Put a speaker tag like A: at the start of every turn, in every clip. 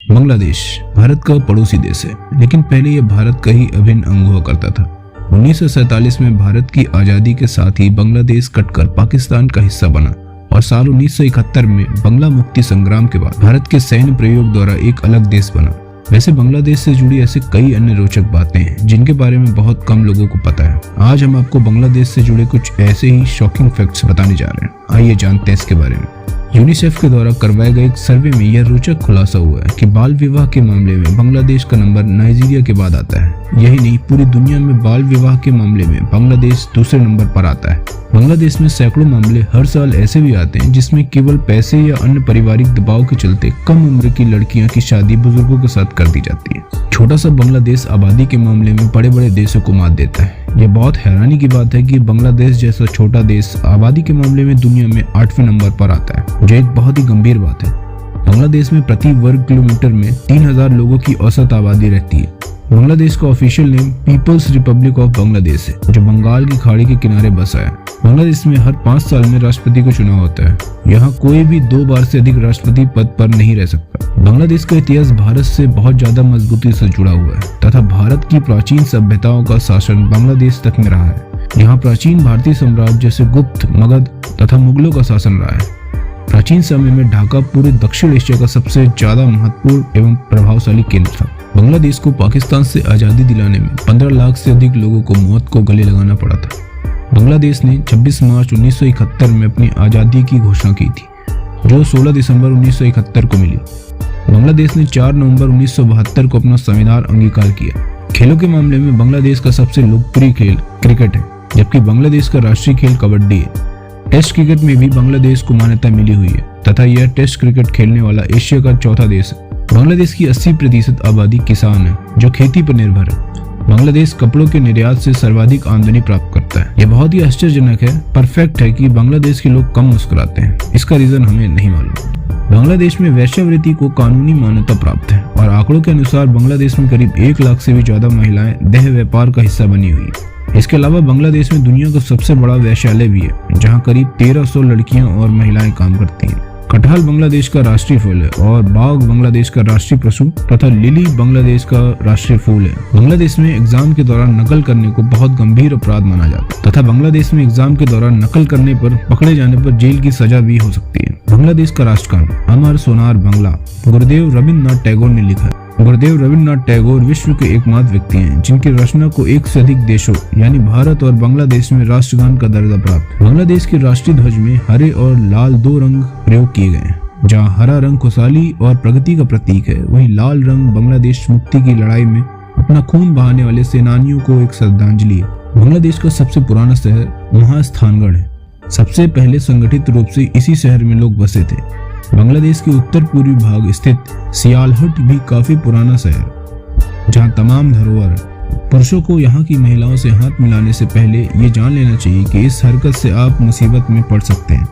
A: बांग्लादेश भारत का पड़ोसी देश है, लेकिन पहले यह भारत का ही अभिन्न अंग हुआ करता था। 1947 में भारत की आज़ादी के साथ ही बांग्लादेश कटकर पाकिस्तान का हिस्सा बना और साल 1971 में बांग्ला मुक्ति संग्राम के बाद भारत के सैन्य प्रयोग द्वारा एक अलग देश बना। वैसे बांग्लादेश से जुड़ी ऐसे कई अन्य रोचक बातें हैं जिनके बारे में बहुत कम लोगों को पता है। आज हम आपको बांग्लादेश से जुड़े कुछ ऐसे ही शॉकिंग फैक्ट्स बताने जा रहे हैं। आइए जानते हैं इसके बारे में। यूनिसेफ के द्वारा करवाए गए एक सर्वे में यह रोचक खुलासा हुआ है कि बाल विवाह के मामले में बांग्लादेश का नंबर नाइजीरिया के बाद आता है। यही नहीं, पूरी दुनिया में बाल विवाह के मामले में बांग्लादेश दूसरे नंबर पर आता है। बांग्लादेश में सैकड़ों मामले हर साल ऐसे भी आते हैं जिसमें केवल पैसे या अन्य पारिवारिक दबाव के चलते कम उम्र की लड़कियां की शादी बुजुर्गों के साथ कर दी जाती है। छोटा सा बांग्लादेश आबादी के मामले में बड़े बड़े देशों को मात देता है। यह बहुत हैरानी की बात है कि बांग्लादेश जैसा छोटा देश आबादी के मामले में दुनिया में 8वें नंबर पर आता है, जो एक बहुत ही गंभीर बात है। बांग्लादेश में प्रति वर्ग किलोमीटर में 3000 लोगों की औसत आबादी रहती है। बांग्लादेश का official name People's Republic of Bangladesh है, जो बंगाल की खाड़ी के किनारे बसा है। बांग्लादेश में हर 5 साल में राष्ट्रपति का चुनाव होता है। यहाँ कोई भी 2 बार से अधिक राष्ट्रपति पद पर नहीं रह सकता। बांग्लादेश का इतिहास भारत से बहुत ज्यादा मजबूती से जुड़ा हुआ है तथा भारत की प्राचीन सभ्यताओं का शासन बांग्लादेश तक में रहा है। यहाँ प्राचीन भारतीय साम्राज्य जैसे गुप्त, मगध तथा मुगलों का शासन रहा है। प्राचीन समय में ढाका पूरे दक्षिण एशिया का सबसे ज्यादा महत्वपूर्ण एवं प्रभावशाली केंद्र था। बांग्लादेश को पाकिस्तान से आजादी दिलाने में 15 लाख से अधिक लोगों को मौत को गले लगाना पड़ा था। बांग्लादेश ने 26 मार्च 1971 में अपनी आजादी की घोषणा की थी, जो 16 दिसंबर 1971 को मिली। बांग्लादेश ने 4 नवंबर 1972 को अपना संविधान अंगीकार किया। खेलों के मामले में बांग्लादेश का सबसे लोकप्रिय खेल क्रिकेट है, जबकि बांग्लादेश का राष्ट्रीय खेल कबड्डी है। टेस्ट क्रिकेट में भी बांग्लादेश को मान्यता मिली हुई है तथा यह टेस्ट क्रिकेट खेलने वाला एशिया का चौथा देश है। बांग्लादेश की 80% आबादी किसान है, जो खेती पर निर्भर है। बांग्लादेश कपड़ों के निर्यात से सर्वाधिक आमदनी प्राप्त करता है। यह बहुत ही आश्चर्यजनक है, परफेक्ट है कि बांग्लादेश के लोग कम मुस्कुराते हैं। इसका रीजन हमें नहीं मालूम। बांग्लादेश में वेश्यावृत्ति को कानूनी मान्यता प्राप्त है और आंकड़ों के अनुसार बांग्लादेश में करीब 1 लाख से भी ज्यादा महिलाएं देह व्यापार का हिस्सा बनी हुई है। इसके अलावा बांग्लादेश में दुनिया का सबसे बड़ा वेश्यालय भी है, जहाँ करीब 1300 लड़कियां और महिलाएं काम करती हैं। कटहल बांग्लादेश का राष्ट्रीय फल है और बाघ बांग्लादेश का राष्ट्रीय पशु तथा लिली बांग्लादेश का राष्ट्रीय फूल है। बांग्लादेश में एग्जाम के दौरान नकल करने को बहुत गंभीर अपराध माना जाता है तथा बांग्लादेश में एग्जाम के दौरान नकल करने पर पकड़े जाने पर जेल की सजा भी हो सकती है। बांग्लादेश का राष्ट्रगान अमर सोनार बांग्ला गुरुदेव रविन्द्रनाथ टैगोर ने लिखा है। गुरुदेव रविन्द्रनाथ टैगोर विश्व के एकमात्र व्यक्ति हैं जिनकी रचना को 1 से अधिक देशों यानी भारत और बांग्लादेश में राष्ट्रगान का दर्जा प्राप्त। बांग्लादेश के राष्ट्रीय ध्वज में हरे और लाल 2 रंग प्रयोग किए गए हैं। जहाँ हरा रंग खुशहाली और प्रगति का प्रतीक है, वहीं लाल रंग बांग्लादेश मुक्ति की लड़ाई में अपना खून बहाने वाले सेनानियों को एक श्रद्धांजलि है। बांग्लादेश का सबसे पुराना शहर महास्थानगढ़ है। सबसे पहले संगठित रूप से इसी शहर में लोग बसे थे। बांग्लादेश के उत्तर पूर्वी भाग स्थित सियालहट भी काफी पुराना शहर, जहां तमाम धरोहर है। पुरुषों को यहां की महिलाओं से हाथ मिलाने से पहले ये जान लेना चाहिए कि इस हरकत से आप मुसीबत में पड़ सकते हैं।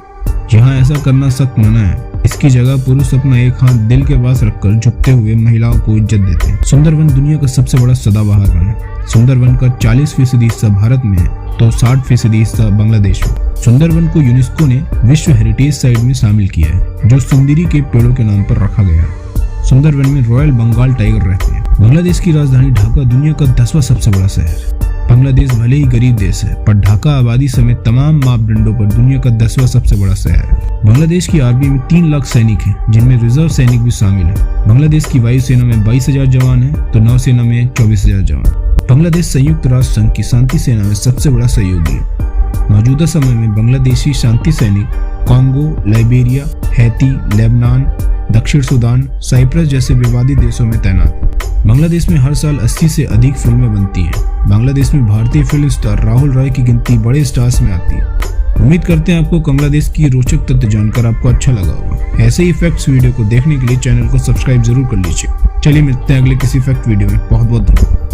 A: यहाँ ऐसा करना सख्त मना है। इसकी जगह पुरुष अपना एक हाथ दिल के पास रखकर झुकते हुए महिलाओं को इज्जत देते हैं। सुंदरवन दुनिया का सबसे बड़ा सदाबहार वन है। सुंदरवन का 40% हिस्सा भारत में है तो 60% हिस्सा बांग्लादेश में। सुंदरवन को यूनेस्को ने विश्व हेरिटेज साइट में शामिल किया है, जो सुंदरी के पेड़ों के नाम पर रखा गया है। सुंदरवन में रॉयल बंगाल टाइगर रहते हैं। बांग्लादेश की राजधानी ढाका दुनिया का 10वां सबसे बड़ा शहर है। बांग्लादेश भले ही गरीब देश है, पर ढाका आबादी समेत तमाम मापदंडों पर दुनिया का 10वां सबसे बड़ा शहर है। बांग्लादेश की आर्मी में 3 लाख सैनिक हैं, जिनमें रिजर्व सैनिक भी शामिल है। बांग्लादेश की वायुसेना में 22,000 जवान है तो नौसेना में 24,000 जवान। बांग्लादेश संयुक्त राष्ट्र संघ की शांति सेना में सबसे बड़ा सहयोगी है। मौजूदा समय में बांग्लादेशी शांति सैनिक कांगो, लाइबेरिया, हैती, लेबनान, दक्षिण सूडान, साइप्रस जैसे विवादित देशों में तैनात। बांग्लादेश में हर साल 80 से अधिक फिल्में बनती हैं। बांग्लादेश में भारतीय फिल्म स्टार राहुल रॉय की गिनती बड़े स्टार्स में आती है। उम्मीद करते हैं आपको बांग्लादेश की रोचक तथ्य जानकर आपको अच्छा लगा होगा। ऐसे ही फैक्ट्स वीडियो को देखने के लिए चैनल को सब्सक्राइब जरूर कर लीजिए। चलिए मिलते हैं अगले किसी फैक्ट वीडियो में। बहुत बहुत धन्यवाद।